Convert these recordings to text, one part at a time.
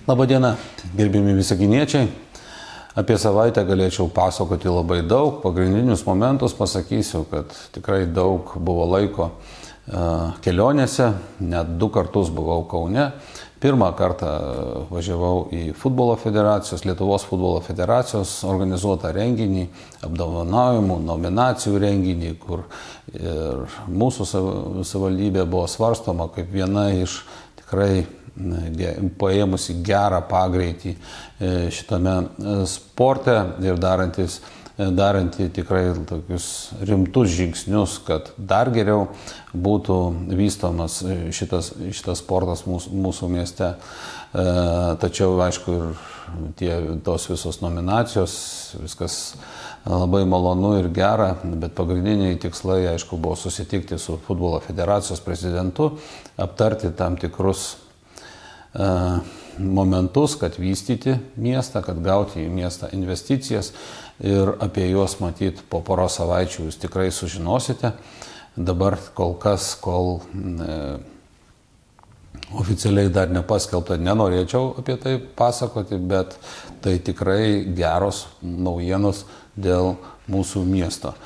Labadiena, gerbimi visaginiečiai. Apie savaitę galėčiau pasakoti labai daug. Pagrindinius momentus pasakysiu, kad tikrai daug buvo laiko kelionėse. Net 2 kartus buvau Kaune. Pirmą kartą važiavau į Lietuvos futbolo federacijos organizuotą renginį, apdovanojimų, nominacijų renginį, kur ir mūsų savivaldybė buvo svarstoma kaip viena iš tikrai paėmusi gerą pagreitį šitame sporte ir daranti tikrai tokius rimtus žingsnius, kad dar geriau būtų vystomas šitas sportas mūsų mieste. Tačiau, aišku, ir tos visos nominacijos, viskas labai malonu ir gera, bet pagrindiniai tikslai, aišku, buvo susitikti su futbolo federacijos prezidentu, aptarti tam tikrus momentus, kad vystyti miestą, kad gauti į miestą investicijas ir apie juos matyti po poros savaičių jūs tikrai sužinosite. Dabar kol oficialiai dar nepaskelbta, nenorėčiau apie tai pasakoti, bet tai tikrai geros naujienos dėl mūsų miesto.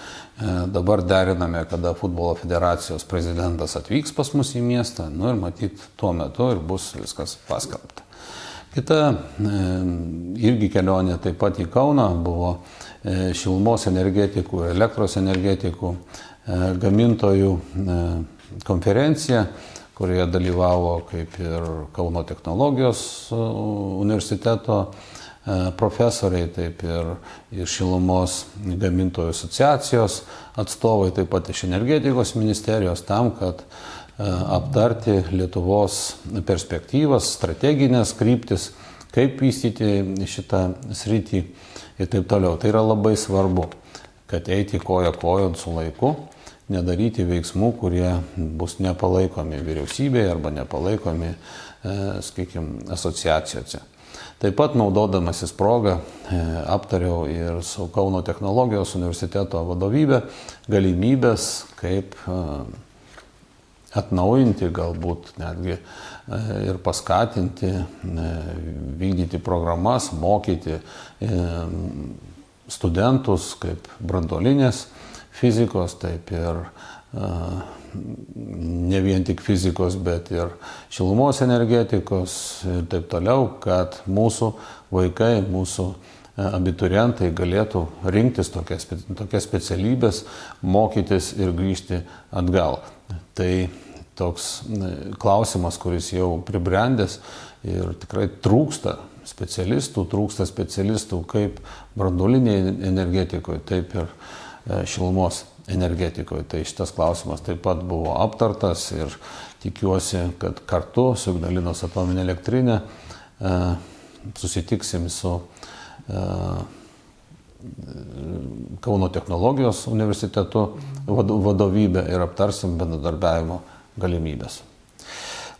Dabar deriname, kada futbolo federacijos prezidentas atvyks pas mus į miestą, ir matyt tuo metu ir bus viskas paskelbta. Kita irgi kelionė taip pat į Kauną buvo šilumos energetikų, elektros energetikų gamintojų konferencija, kurioje dalyvavo kaip ir Kauno technologijos universiteto profesoriai, taip ir šilumos gamintojų asociacijos atstovai, taip pat iš energetikos ministerijos, tam, kad aptarti Lietuvos perspektyvas, strateginės kryptis, kaip vystyti šitą sritį ir taip toliau. Tai yra labai svarbu, kad eiti koja kojon su laiku, nedaryti veiksmų, kurie bus nepalaikomi vyriausybėje arba nepalaikomi, asociacijose. Taip pat, naudodamasis progą, aptariau ir su Kauno technologijos universiteto vadovybė galimybės, kaip atnaujinti, galbūt netgi ir paskatinti, vykdyti programas, mokyti studentus kaip branduolinės fizikos, taip ir ne vien tik fizikos, bet ir šilumos energetikos ir taip toliau, kad mūsų vaikai, mūsų abiturientai galėtų rinktis tokias specialybės, mokytis ir grįžti atgal. Tai toks klausimas, kuris jau pribrendęs ir tikrai trūksta specialistų kaip branduolinėje energetikoje, taip ir šilumos energetikoje. Tai šitas klausimas taip pat buvo aptartas ir tikiuosi, kad kartu su Ignalinos atominė elektrinė susitiksim su Kauno technologijos universitetu vadovybė ir aptarsim bendradarbiavimo galimybės.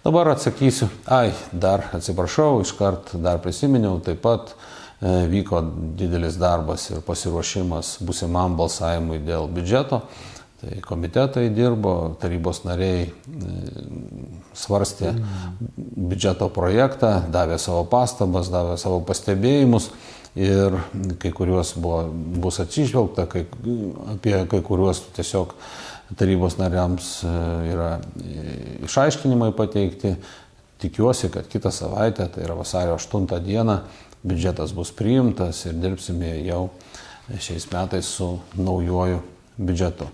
Dabar atsakysiu. Iškart dar prisiminiau, taip pat vyko didelis darbas ir pasiruošimas būsimam balsavimui dėl biudžeto. Tai komitetai dirbo, tarybos nariai svarstė biudžeto projektą, davė savo pastabas, davė savo pastebėjimus ir kai kuriuos bus atsižvelgta, apie kai kuriuos tiesiog tarybos nariams yra išaiškinimai pateikti. Tikiuosi, kad kitą savaitę, tai yra vasario 8 dieną, biudžetas bus priimtas ir dirbsime jau šiais metais su naujuoju biudžetu.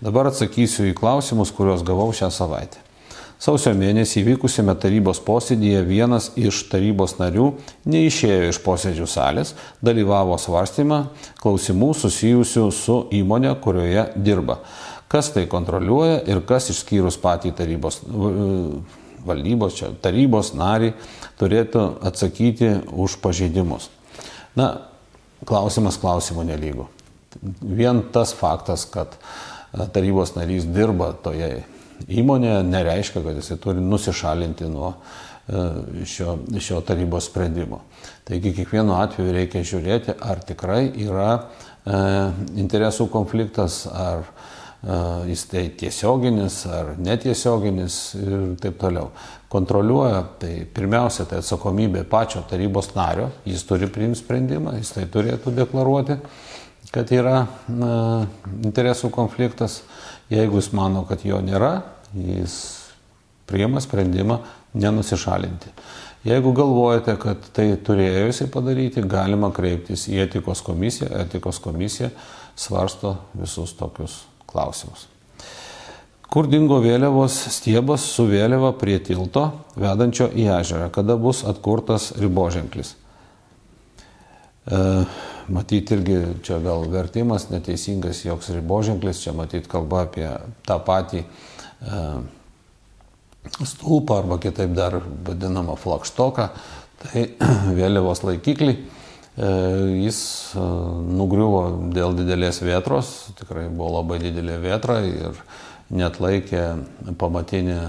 Dabar atsakysiu į klausimus, kuriuos gavau šią savaitę. Sausio mėnesį įvykusiame tarybos posėdyje vienas iš tarybos narių neišėjo iš posėdžių salės, dalyvavo svarstymą klausimų susijusių su įmonė, kurioje dirba. Kas tai kontroliuoja ir kas išskyrus patį tarybos narį turėtų atsakyti už pažeidimus. Klausimas klausimų nelygu. Vien tas faktas, kad tarybos narys dirba toje įmonėje, nereiškia, kad jisai turi nusišalinti nuo šio tarybos sprendimo. Taigi kiekvienu atveju reikia žiūrėti, ar tikrai yra interesų konfliktas, ar jis tai tiesioginis ar netiesioginis ir taip toliau. Kontroliuoja, tai pirmiausia, tai atsakomybė pačio tarybos nario, jis turi priimti sprendimą, jis tai turėtų deklaruoti, kad yra interesų konfliktas. Jeigu jis mano, kad jo nėra, jis priima sprendimą nenusišalinti. Jeigu galvojate, kad tai turėjo jisai padaryti, galima kreiptis į etikos komisiją. Etikos komisija svarsto visus tokius klausimus. Kur dingo vėliavos stiebas su vėliava prie tilto vedančio į ežerą? Kada bus atkurtas riboženklis? Matyt, irgi čia gal vertimas neteisingas, joks riboženklis, čia matyt kalba apie tą patį stulpą arba kitaip dar vadinamą flagštoką, tai vėliavos laikiklį. Jis nugriuvo dėl didelės vėtros, tikrai buvo labai didelė vėtra ir neatlaikė pamatinė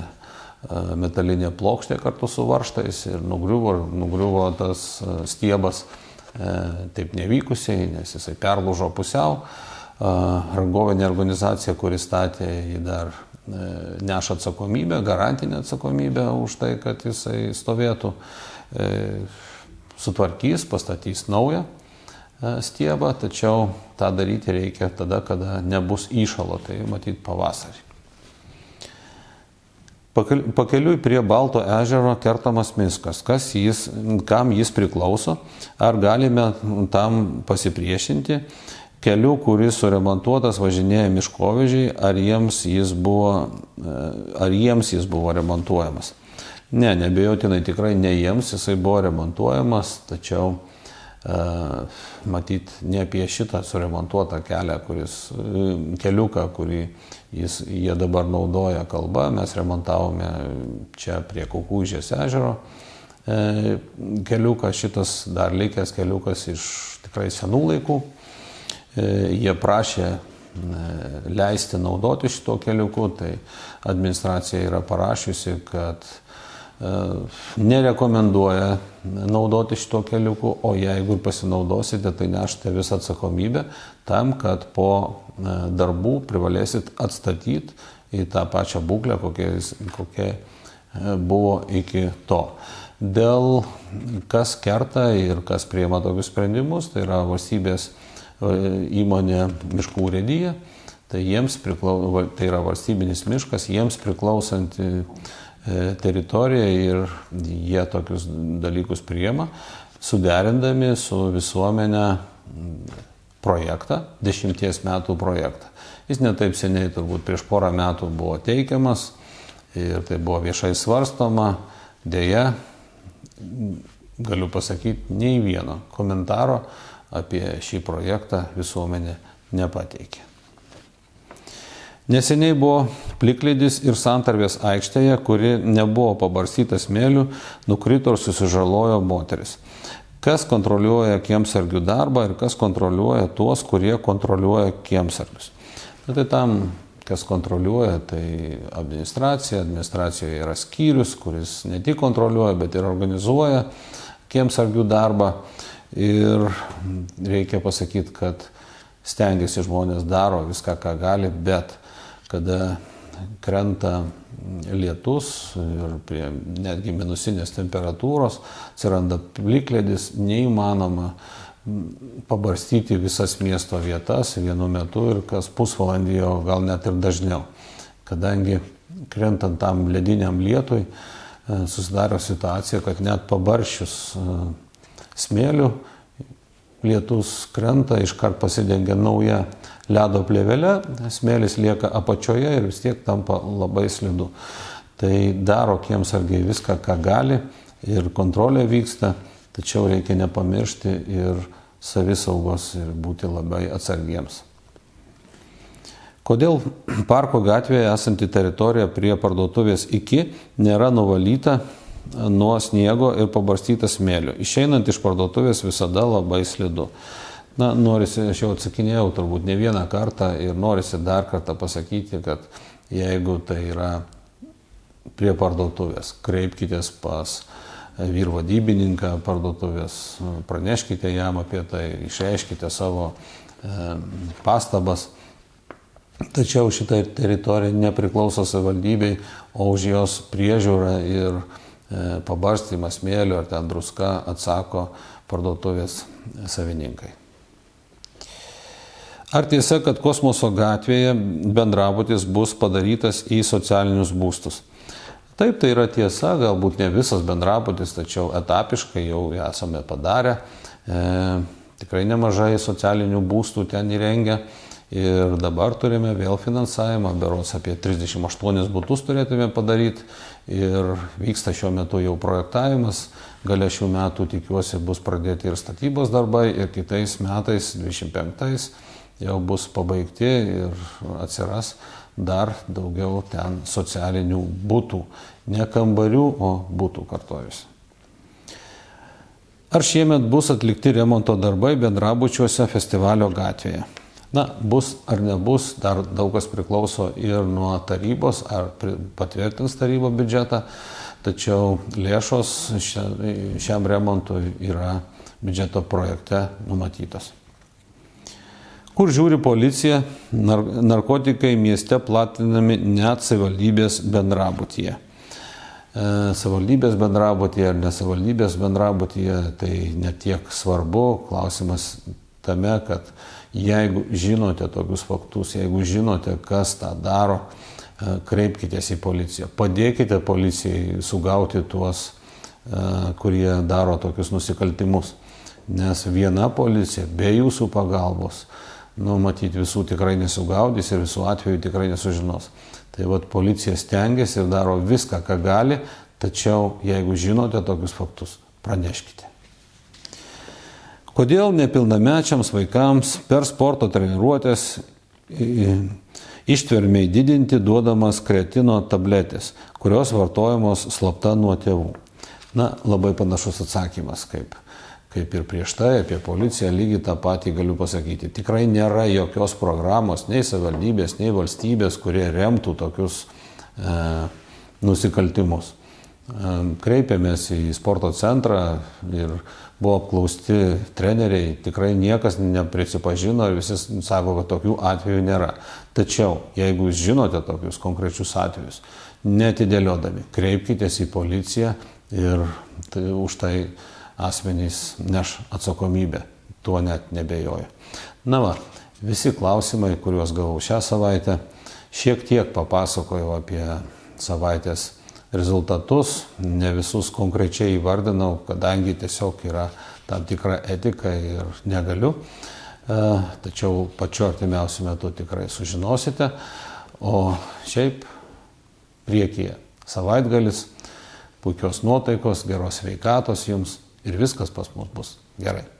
metalinė plokštė kartu su varžtais ir nugriuvo tas stiebas taip nevykusiai, nes jisai perlūžo pusiau. Rangovinė organizacija, kuri statė, jį dar neša atsakomybę, garantinę atsakomybę už tai, kad jisai stovėtų, sutvarkys, pastatys naują stiebą, tačiau tą daryti reikia tada, kada nebus įšalo, tai matyt pavasarį. Pakeliui prie Balto ežero kertamas miškas. Kam jis priklauso? Ar galime tam pasipriešinti? Keliu, kuris suremontuotas, važinėja miškovežiai, ar jiems jis buvo remontuojamas? Ne, nebejotinai tikrai ne jiems jisai buvo remontuojamas, tačiau matyt ne apie šitą suremontuotą keliuką, kurį jie dabar naudoja kalba. Mes remontavome čia prie Kukužės ežero keliuką, šitas dar likęs keliukas iš tikrai senų laikų. Jie prašė leisti naudoti šito keliuku, tai administracija yra parašiusi, kad nerekomenduoja naudoti šito keliuku, o jeigu pasinaudosite, tai nešite visą atsakomybę tam, kad po darbų privalėsit atstatyti į tą pačią būklę, kokia buvo iki to. Dėl kas kerta ir kas priima tokius sprendimus, tai yra valstybės įmonė Miškų urėdija, tai yra valstybinis miškas, jiems priklausanti teritoriją ir jie tokius dalykus priima, suderindami su visuomenė projektą, 10 metų projektą. Jis netaip seniai, turbūt prieš porą metų buvo teikiamas ir tai buvo viešai svarstoma. Deja, galiu pasakyti, nei vieno komentaro apie šį projektą visuomenė nepateikė. Neseniai buvo plikledis ir Santarvės aikštėje, kuri nebuvo pabarstyta smėliu, nukrito ir susižalojo moteris. Kas kontroliuoja kiemsargių darbą ir kas kontroliuoja tuos, kurie kontroliuoja kiemsargius? Tai tam, kas kontroliuoja, tai administracija. Administracijoje yra skyrius, kuris ne tik kontroliuoja, bet ir organizuoja kiemsargių darbą. Ir reikia pasakyti, kad stengiasi žmonės daro viską, ką gali, bet kada krenta lietus ir prie netgi minusinės temperatūros, atsiranda plikledis, neįmanoma pabarstyti visas miesto vietas vienu metu ir kas pusvalandį, o gal net ir dažniau. Kadangi krentant tam lediniam lietui susidaro situacija, kad net pabarščius smėliu lietus krenta, iškart pasidengia nauja ledo plėvelė, smėlis lieka apačioje ir vis tiek tampa labai slidu. Tai daro kiemsargiai viską, ką gali ir kontrolė vyksta, tačiau reikia nepamiršti ir savisaugos ir būti labai atsargiems. Kodėl Parko gatvėje esanti teritorija prie parduotuvės iki nėra nuvalyta nuo sniego ir pabarstyta smėliu? Išeinant iš parduotuvės visada labai slidu. Norisi, aš jau atsakinėjau turbūt ne vieną kartą ir norisi dar kartą pasakyti, kad jeigu tai yra prie parduotuvės, kreipkitės pas vyrvadybininką parduotuvės, praneškite jam apie tai, išreiškite savo pastabas. tačiau šita teritorija nepriklauso savivaldybei, o už jos priežiūrą ir pabarstymą smėlio ar ten druska atsako parduotuvės savininkai. Ar tiesa, kad Kosmoso gatvėje bendrabutis bus padarytas į socialinius būstus? Taip, tai yra tiesa, galbūt ne visas bendrabutis, tačiau etapiškai jau esame padarę. Tikrai nemažai socialinių būstų ten įrengę ir dabar turime vėl finansavimą, berods apie 38 butus turėtume padaryti ir vyksta šiuo metu jau projektavimas. Gale šių metų tikiuosi bus pradėti ir statybos darbai ir kitais metais, 25, jau bus pabaigti ir atsiras dar daugiau ten socialinių butų. Ne kambarių, o butų, kartojusi. Ar šiemet bus atlikti remonto darbai bendrabučiuose Festivalio gatvėje? Na, bus ar nebus, dar daug kas priklauso ir nuo tarybos, ar patvirtins taryba biudžetą, tačiau lėšos šiam remontui yra biudžeto projekte numatytos. Kur žiūri policija, narkotikai mieste platinami net savivaldybės bendrabutyje. Savivaldybės bendrabutyje ar nesavivaldybės bendrabutyje tai netiek svarbu. Klausimas tame, kad jeigu žinote tokius faktus, jeigu žinote, kas tą daro, kreipkitės į policiją. Padėkite policijai sugauti tuos, kurie daro tokius nusikaltimus. Nes viena policija be jūsų pagalbos, matyti visų tikrai nesugaudys ir visų atvejų tikrai nesužinos. Tai vat policija stengiasi ir daro viską, ką gali, tačiau jeigu žinote tokius faktus, praneškite. Kodėl nepilnamečiams vaikams per sporto treniruotės ištvermei didinti duodamas kreatino tabletės, kurios vartojamos slapta nuo tėvų? Na, labai panašus atsakymas, kaip ir prieš tai apie policiją, lygiai tą patį galiu pasakyti. Tikrai nėra jokios programos, nei savivaldybės, nei valstybės, kurie remtų tokius nusikaltimus. Kreipėmės į sporto centrą ir buvo apklausti treneriai, tikrai niekas neprisipažino ir visi sako, kad tokių atvejų nėra. Tačiau, jeigu jūs žinote tokius konkrečius atvejus, netidėliodami, kreipkitės į policiją ir už tai asmenys neš atsakomybę, tuo net nebejoju. Na va, visi klausimai, kuriuos gavau šią savaitę, šiek tiek papasakojau apie savaitės rezultatus, ne visus konkrečiai įvardinau, kadangi tiesiog yra tam tikra etika ir negaliu, tačiau pačiu artimiausiu metu tikrai sužinosite, o šiaip priekyje savaitgalis, puikios nuotaikos, geros sveikatos jums ir viskas pas mus bus gerai.